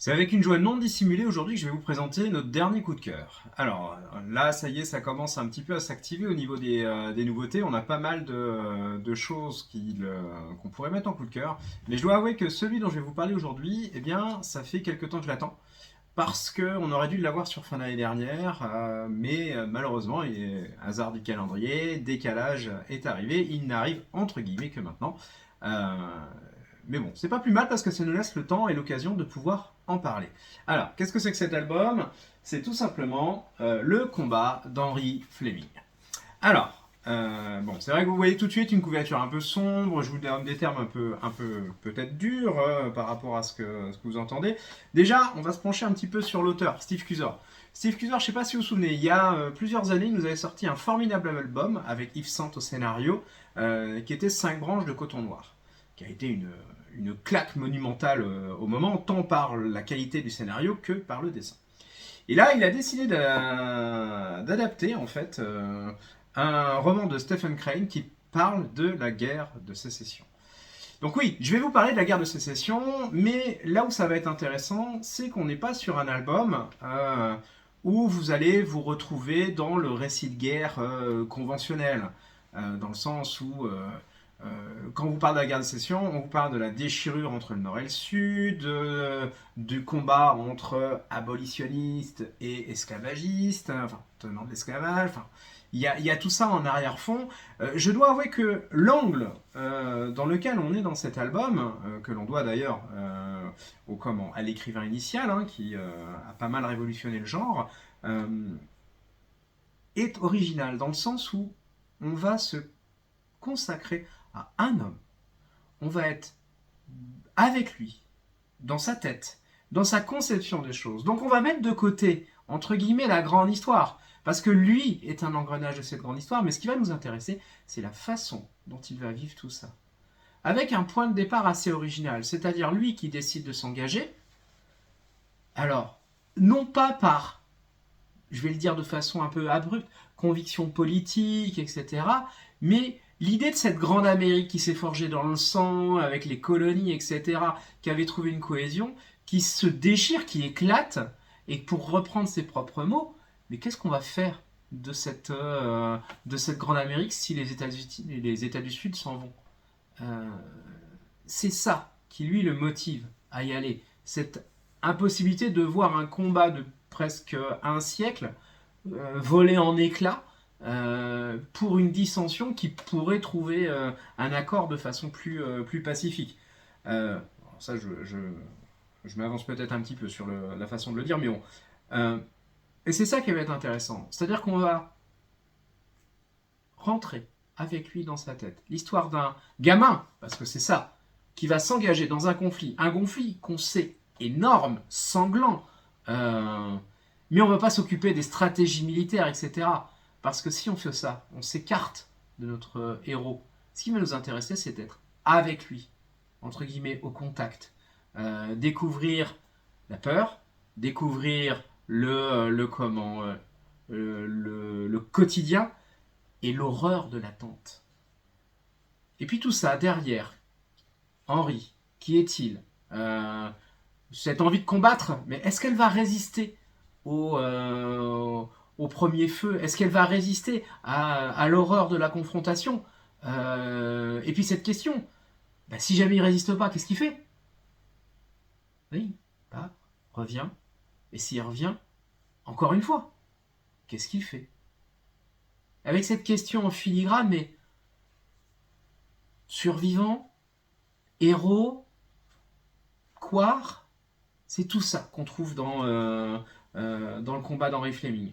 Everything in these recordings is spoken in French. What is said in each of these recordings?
C'est avec une joie non dissimulée aujourd'hui que je vais vous présenter notre dernier coup de cœur. Alors là, ça y est, ça commence un petit peu à s'activer au niveau des nouveautés. On a pas mal de choses qu'on pourrait mettre en coup de cœur. Mais je dois avouer que celui dont je vais vous parler aujourd'hui, eh bien, ça fait quelques temps que je l'attends. Parce qu'on aurait dû l'avoir sur fin d'année dernière, mais malheureusement, hasard du calendrier, décalage est arrivé. Il n'arrive entre guillemets que maintenant. Euh, mais bon, c'est pas plus mal parce que ça nous laisse le temps et l'occasion de pouvoir en parler. Alors, qu'est-ce que c'est que cet album? C'est tout simplement le combat d'Henry Fleming. Alors, bon, c'est vrai que vous voyez tout de suite une couverture un peu sombre, je vous donne des termes un peu peut-être durs par rapport à ce que vous entendez. Déjà, on va se pencher un petit peu sur l'auteur, Steve Cusor. Steve Cusor, je ne sais pas si vous vous souvenez, il y a plusieurs années, il nous avait sorti un formidable album avec Yves Sant au scénario, qui était 5 branches de coton noir, qui a été une claque monumentale au moment, tant par la qualité du scénario que par le dessin. Et là, il a décidé d'adapter en fait un roman de Stephen Crane qui parle de la guerre de sécession. Donc oui, je vais vous parler de la guerre de sécession, mais là où ça va être intéressant, c'est qu'on n'est pas sur un album où vous allez vous retrouver dans le récit de guerre conventionnel, dans le sens où quand on vous parle de la guerre de sécession, on vous parle de la déchirure entre le Nord et le Sud, du combat entre abolitionnistes et esclavagistes, enfin tenants de l'esclavage, enfin il y a tout ça en arrière-fond. Je dois avouer que l'angle dans lequel on est dans cet album, que l'on doit d'ailleurs à l'écrivain initial, hein, qui a pas mal révolutionné le genre, est original dans le sens où on va se consacrer à un homme. On va être avec lui, dans sa tête, dans sa conception des choses. Donc on va mettre de côté, entre guillemets, la grande histoire. Parce que lui est un engrenage de cette grande histoire, mais ce qui va nous intéresser, c'est la façon dont il va vivre tout ça. Avec un point de départ assez original, c'est-à-dire lui qui décide de s'engager, alors, non pas par, je vais le dire de façon un peu abrupte, conviction politique, etc., mais l'idée de cette grande Amérique qui s'est forgée dans le sang, avec les colonies, etc., qui avait trouvé une cohésion, qui se déchire, qui éclate, et pour reprendre ses propres mots, mais qu'est-ce qu'on va faire de cette grande Amérique si les États du Sud s'en vont? Euh, c'est ça qui lui le motive à y aller. Cette impossibilité de voir un combat de presque un siècle voler en éclats pour une dissension qui pourrait trouver un accord de façon plus pacifique. Ça, je m'avance peut-être un petit peu sur la façon de le dire, mais bon. Et c'est ça qui va être intéressant. C'est-à-dire qu'on va rentrer avec lui dans sa tête. L'histoire d'un gamin, parce que c'est ça, qui va s'engager dans un conflit qu'on sait énorme, sanglant, mais on ne va pas s'occuper des stratégies militaires, etc. Parce que si on fait ça, on s'écarte de notre héros. Ce qui va nous intéresser, c'est d'être avec lui, entre guillemets, au contact. Découvrir la peur, découvrir le quotidien et l'horreur de l'attente. Et puis tout ça derrière, Henri, qui est-il? Cette envie de combattre, mais est-ce qu'elle va résister au premier feu? Est-ce qu'elle va résister à l'horreur de la confrontation? Et puis cette question, bah, si jamais il ne résiste pas, qu'est-ce qu'il fait? Oui, bah, revient. Et s'il revient, encore une fois, qu'est-ce qu'il fait? Avec cette question en filigrane, mais survivant, héros, quart, c'est tout ça qu'on trouve dans le combat d'Henry Fleming.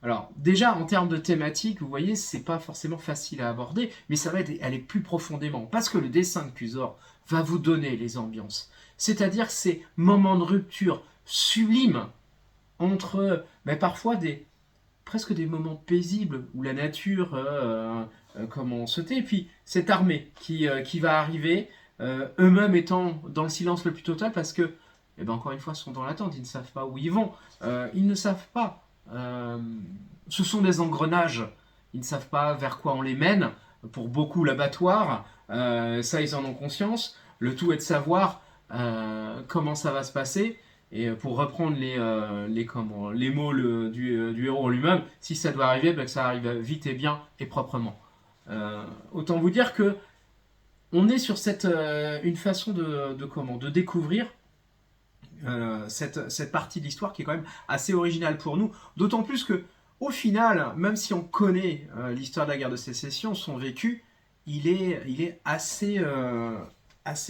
Alors, déjà, en termes de thématique, vous voyez, c'est pas forcément facile à aborder, mais ça va aller plus profondément, parce que le dessin de Cusor va vous donner les ambiances. C'est-à-dire ces moments de rupture sublimes entre, parfois, presque des moments paisibles, où la nature commence à sauter, et puis cette armée qui va arriver, eux-mêmes étant dans le silence le plus total, parce que, encore une fois, sont dans l'attente, ils ne savent pas où ils vont, ils ne savent pas. Ce sont des engrenages. Ils ne savent pas vers quoi on les mène. Pour beaucoup, l'abattoir. Ça, ils en ont conscience. Le tout est de savoir comment ça va se passer. Et pour reprendre les mots du héros lui-même, si ça doit arriver, ben que ça arrive vite et bien et proprement. Autant vous dire que on est sur une façon de découvrir cette partie de l'histoire qui est quand même assez originale pour nous. D'autant plus que, au final, même si on connaît l'histoire de la guerre de sécession, son vécu, il est assez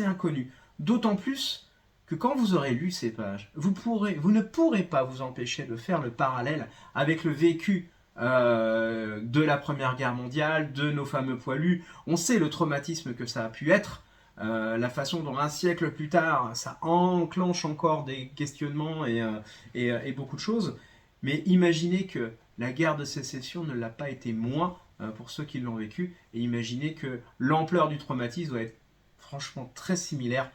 inconnu. D'autant plus que quand vous aurez lu ces pages, vous ne pourrez pas vous empêcher de faire le parallèle avec le vécu de la Première Guerre mondiale, de nos fameux poilus. On sait le traumatisme que ça a pu être, la façon dont un siècle plus tard, ça enclenche encore des questionnements et beaucoup de choses. Mais imaginez que la guerre de sécession ne l'a pas été moins pour ceux qui l'ont vécu, et imaginez que l'ampleur du traumatisme doit être franchement très similaire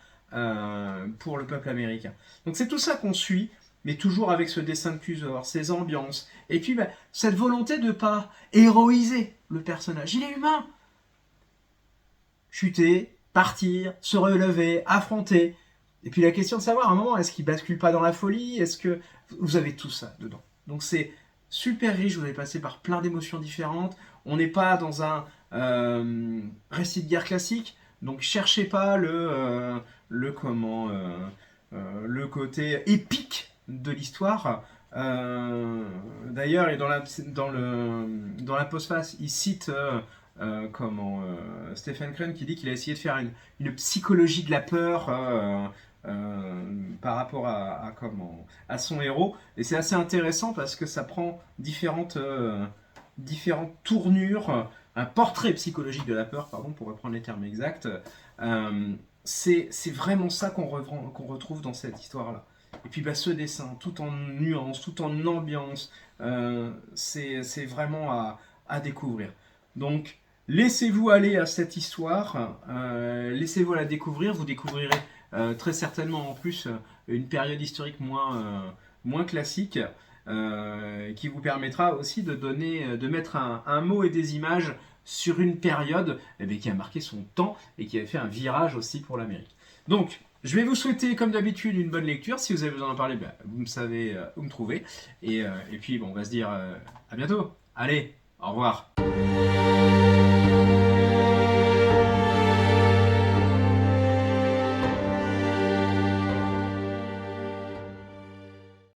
pour le peuple américain. Donc c'est tout ça qu'on suit, mais toujours avec ce dessin de Cusor, ces ambiances, et puis bah, cette volonté de ne pas héroïser le personnage. Il est humain. Chuter, partir, se relever, affronter. Et puis la question de savoir à un moment, est-ce qu'il bascule pas dans la folie? Est-ce que vous avez tout ça dedans? Donc c'est super riche, vous allez passer par plein d'émotions différentes. On n'est pas dans un récit de guerre classique, donc cherchez pas le côté épique de l'histoire. D'ailleurs, et dans la postface, il cite Stephen Crane qui dit qu'il a essayé de faire une psychologie de la peur par rapport à son héros. Et c'est assez intéressant parce que ça prend différentes tournures, un portrait psychologique de la peur, pardon, pour reprendre les termes exacts. C'est vraiment ça qu'on retrouve dans cette histoire-là. Et puis bah, ce dessin, tout en nuances, tout en ambiance, c'est vraiment à découvrir. Donc, laissez-vous aller à cette histoire, laissez-vous la découvrir, vous découvrirez très certainement en plus une période historique moins classique, qui vous permettra aussi de mettre un mot et des images sur une période qui a marqué son temps et qui a fait un virage aussi pour l'Amérique. Donc, je vais vous souhaiter, comme d'habitude, une bonne lecture. Si vous avez besoin d'en parler, vous me savez où me trouver. Et puis, bon, on va se dire à bientôt. Allez, au revoir.